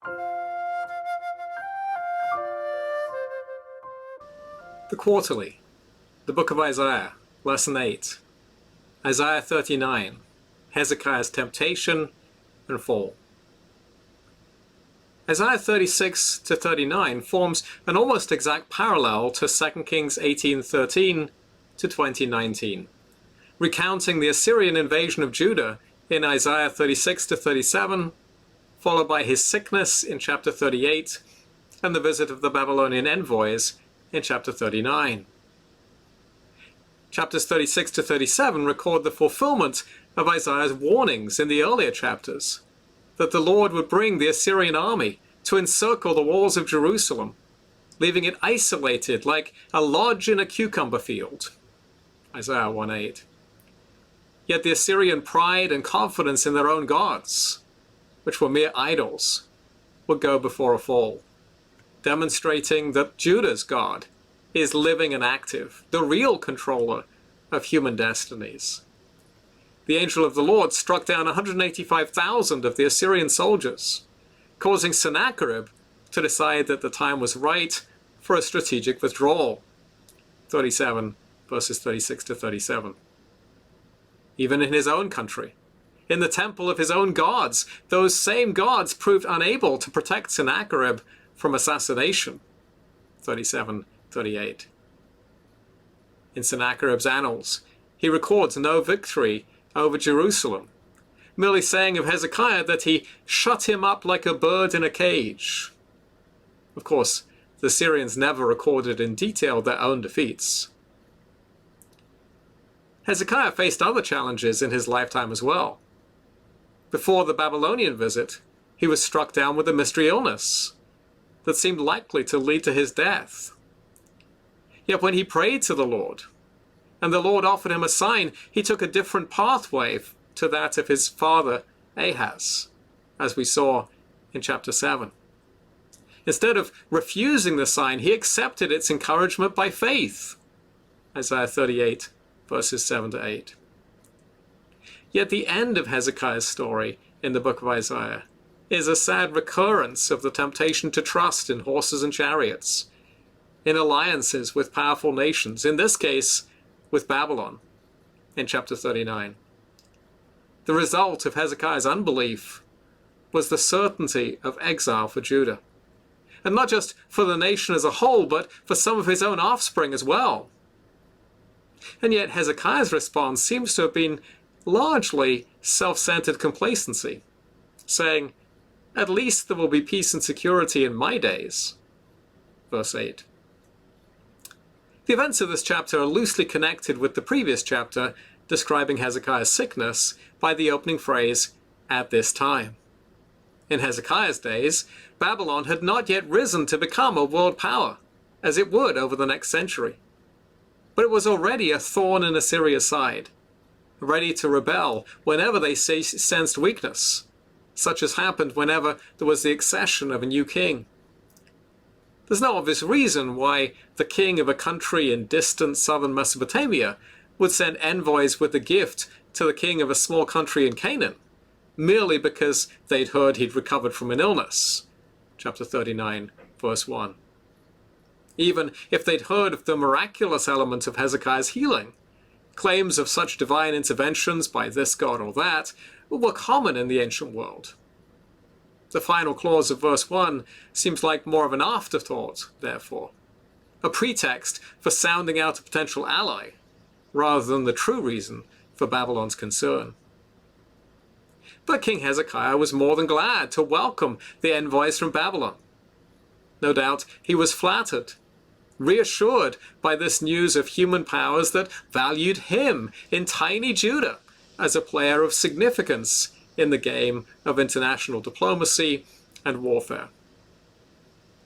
The Quarterly, the Book of Isaiah, Lesson 8, Isaiah 39, Hezekiah's Temptation and Fall. Isaiah 36 to 39 forms an almost exact parallel to 2 Kings 18:13 to 20:19, recounting the Assyrian invasion of Judah in Isaiah 36 to 37, followed by his sickness in chapter 38, and the visit of the Babylonian envoys in chapter 39. Chapters 36 to 37 record the fulfillment of Isaiah's warnings in the earlier chapters, that the Lord would bring the Assyrian army to encircle the walls of Jerusalem, leaving it isolated like a lodge in a cucumber field. Isaiah 1:8. Yet the Assyrian pride and confidence in their own gods, which were mere idols, would go before a fall, demonstrating that Judah's God is living and active, the real controller of human destinies. The angel of the Lord struck down 185,000 of the Assyrian soldiers, causing Sennacherib to decide that the time was right for a strategic withdrawal. 37 verses 36 to 37. Even in his own country, in the temple of his own gods, those same gods proved unable to protect Sennacherib from assassination. 37:38. In Sennacherib's annals, he records no victory over Jerusalem, merely saying of Hezekiah that he shut him up like a bird in a cage. Of course, the Syrians never recorded in detail their own defeats. Hezekiah faced other challenges in his lifetime as well. Before the Babylonian visit, he was struck down with a mystery illness that seemed likely to lead to his death. Yet when he prayed to the Lord, and the Lord offered him a sign, he took a different pathway to that of his father Ahaz, as we saw in chapter 7. Instead of refusing the sign, he accepted its encouragement by faith. Isaiah 38, verses 7 to 8. Yet the end of Hezekiah's story in the book of Isaiah is a sad recurrence of the temptation to trust in horses and chariots, in alliances with powerful nations, in this case with Babylon, in chapter 39. The result of Hezekiah's unbelief was the certainty of exile for Judah, and not just for the nation as a whole, but for some of his own offspring as well. And yet Hezekiah's response seems to have been largely self-centered complacency, saying, "At least there will be peace and security in my days." Verse 8. The events of this chapter are loosely connected with the previous chapter describing Hezekiah's sickness by the opening phrase, "at this time." In Hezekiah's days, Babylon had not yet risen to become a world power, as it would over the next century. But it was already a thorn in Assyria's side, ready to rebel whenever they sensed weakness, such as happened whenever there was the accession of a new king. There's no obvious reason why the king of a country in distant southern Mesopotamia would send envoys with a gift to the king of a small country in Canaan, merely because they'd heard he'd recovered from an illness. Chapter 39, verse 1. Even if they'd heard of the miraculous element of Hezekiah's healing, claims of such divine interventions by this god or that were common in the ancient world. The final clause of verse 1 seems like more of an afterthought, therefore, a pretext for sounding out a potential ally, rather than the true reason for Babylon's concern. But King Hezekiah was more than glad to welcome the envoys from Babylon. No doubt he was flattered, reassured by this news of human powers that valued him in tiny Judah as a player of significance in the game of international diplomacy and warfare.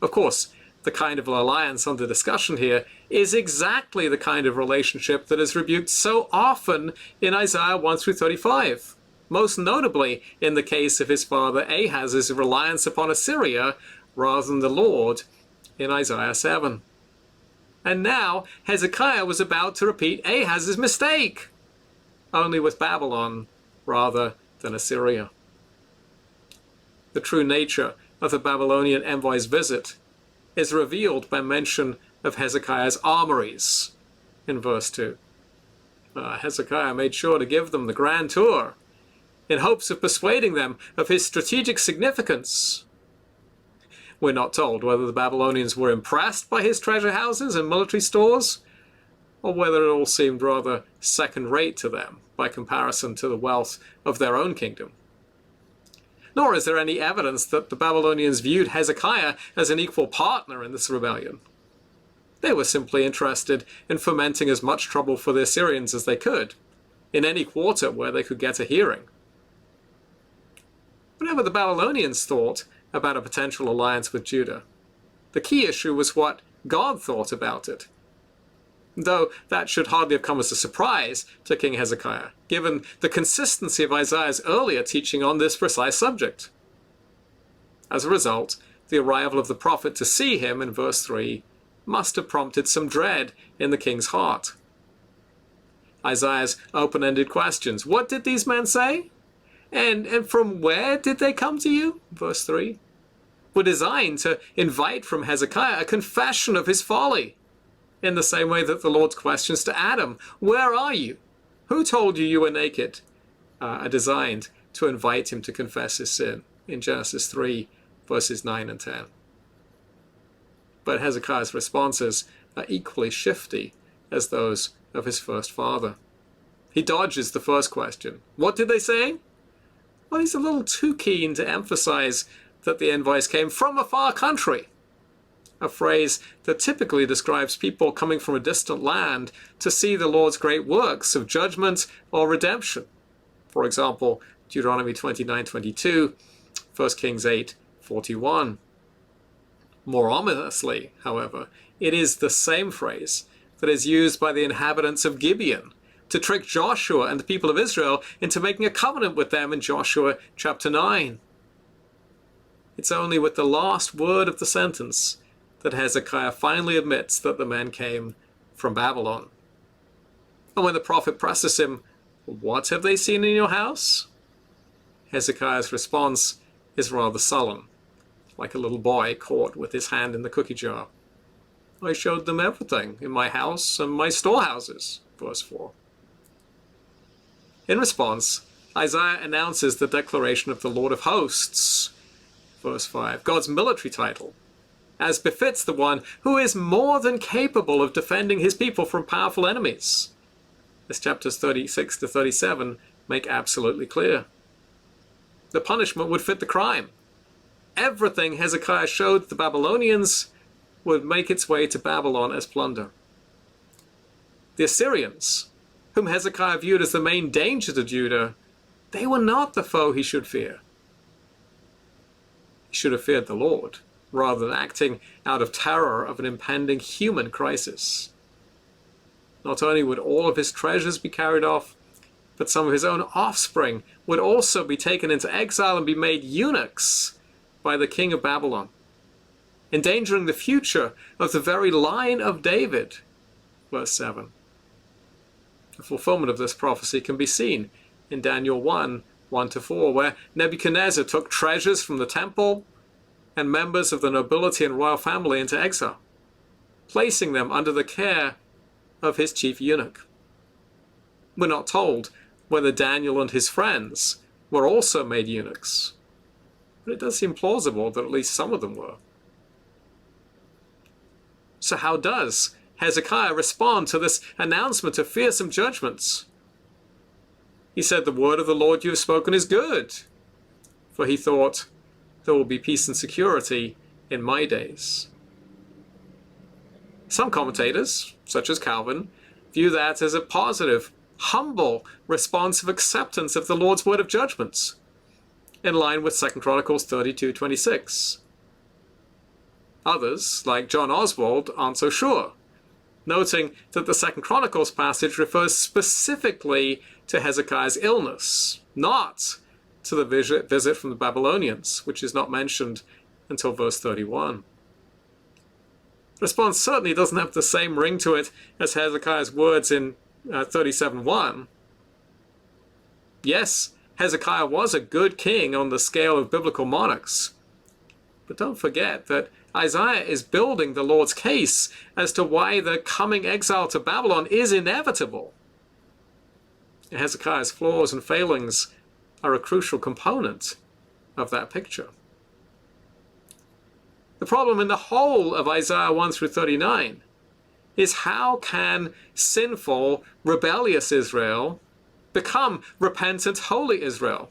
Of course, the kind of alliance under discussion here is exactly the kind of relationship that is rebuked so often in Isaiah 1 through 35, most notably in the case of his father Ahaz's reliance upon Assyria rather than the Lord in Isaiah 7. And now Hezekiah was about to repeat Ahaz's mistake, only with Babylon rather than Assyria. The true nature of the Babylonian envoy's visit is revealed by mention of Hezekiah's armories in verse 2. Hezekiah made sure to give them the grand tour in hopes of persuading them of his strategic significance. We're not told whether the Babylonians were impressed by his treasure houses and military stores, or whether it all seemed rather second-rate to them by comparison to the wealth of their own kingdom. Nor is there any evidence that the Babylonians viewed Hezekiah as an equal partner in this rebellion. They were simply interested in fomenting as much trouble for the Assyrians as they could, in any quarter where they could get a hearing. Whatever the Babylonians thought about a potential alliance with Judah, the key issue was what God thought about it. Though that should hardly have come as a surprise to King Hezekiah, given the consistency of Isaiah's earlier teaching on this precise subject. As a result, the arrival of the prophet to see him in verse 3 must have prompted some dread in the king's heart. Isaiah's open-ended questions, what did these men say? And from where did they come to you? Verse 3. Were designed to invite from Hezekiah a confession of his folly, in the same way that the Lord's questions to Adam, where are you? Who told you you were naked? Are designed to invite him to confess his sin in Genesis 3, verses 9 and 10. But Hezekiah's responses are equally shifty as those of his first father. He dodges the first question. What did they say? Well, he's a little too keen to emphasize that the envoys came from a far country, a phrase that typically describes people coming from a distant land to see the Lord's great works of judgment or redemption. For example, Deuteronomy 29:22, 1 Kings 8:41. More ominously, however, it is the same phrase that is used by the inhabitants of Gibeon to trick Joshua and the people of Israel into making a covenant with them in Joshua chapter 9. It's only with the last word of the sentence that Hezekiah finally admits that the men came from Babylon. And when the prophet presses him, what have they seen in your house? Hezekiah's response is rather sullen, like a little boy caught with his hand in the cookie jar. I showed them everything in my house and my storehouses, verse 4. In response, Isaiah announces the declaration of the Lord of Hosts, verse 5, God's military title, as befits the one who is more than capable of defending his people from powerful enemies, as chapters 36 to 37 make absolutely clear. The punishment would fit the crime. Everything Hezekiah showed the Babylonians would make its way to Babylon as plunder. The Assyrians, whom Hezekiah viewed as the main danger to Judah, they were not the foe he should fear. He should have feared the Lord, rather than acting out of terror of an impending human crisis. Not only would all of his treasures be carried off, but some of his own offspring would also be taken into exile and be made eunuchs by the king of Babylon, endangering the future of the very line of David. Verse 7. The fulfillment of this prophecy can be seen in Daniel 1:1-4, where Nebuchadnezzar took treasures from the temple and members of the nobility and royal family into exile, placing them under the care of his chief eunuch. We're not told whether Daniel and his friends were also made eunuchs, but it does seem plausible that at least some of them were. So how does Hezekiah respond to this announcement of fearsome judgments? He said, the word of the Lord you have spoken is good, for he thought, there will be peace and security in my days. Some commentators, such as Calvin, view that as a positive, humble response of acceptance of the Lord's word of judgments, in line with 2 Chronicles 32:26. Others, like John Oswald, aren't so sure, noting that the 2 Chronicles passage refers specifically to Hezekiah's illness, not to the visit from the Babylonians, which is not mentioned until verse 31. The response certainly doesn't have the same ring to it as Hezekiah's words in 37:1. Yes, Hezekiah was a good king on the scale of biblical monarchs, But don't forget that Isaiah is building the Lord's case as to why the coming exile to Babylon is inevitable. Hezekiah's flaws and failings are a crucial component of that picture. The problem in the whole of Isaiah 1 through 39 is how can sinful, rebellious Israel become repentant, holy Israel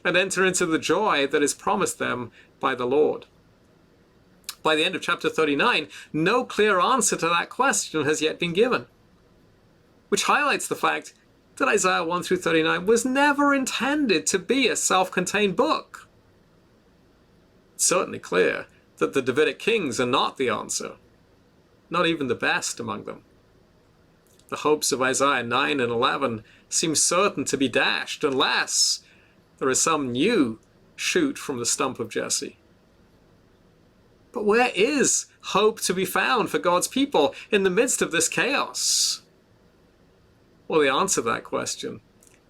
and enter into the joy that is promised them by the Lord? By the end of chapter 39, no clear answer to that question has yet been given, which highlights the fact that Isaiah 1 through 39 was never intended to be a self-contained book. It's certainly clear that the Davidic kings are not the answer, not even the best among them. The hopes of Isaiah 9 and 11 seem certain to be dashed unless there is some new shoot from the stump of Jesse. But where is hope to be found for God's people in the midst of this chaos? Well, the answer to that question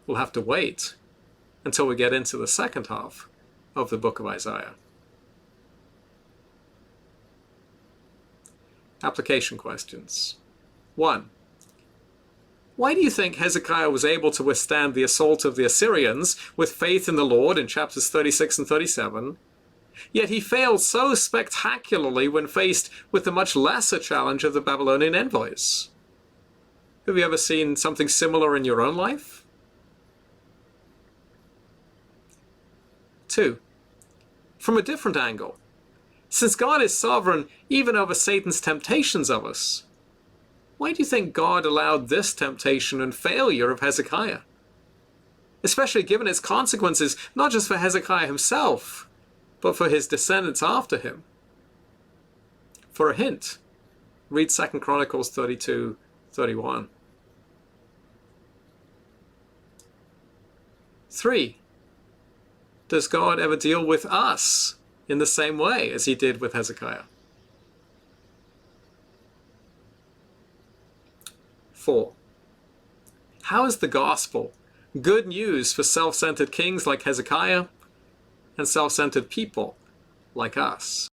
will have to wait until we get into the second half of the book of Isaiah. Application questions. 1. Why do you think Hezekiah was able to withstand the assault of the Assyrians with faith in the Lord in chapters 36 and 37, yet he failed so spectacularly when faced with the much lesser challenge of the Babylonian envoys? Have you ever seen something similar in your own life? 2. From a different angle, since God is sovereign even over Satan's temptations of us, why do you think God allowed this temptation and failure of Hezekiah? Especially given its consequences, not just for Hezekiah himself, but for his descendants after him. For a hint, read 2 Chronicles 32:31. 3. Does God ever deal with us in the same way as he did with Hezekiah? 4. How is the gospel good news for self-centered kings like Hezekiah and self-centered people like us?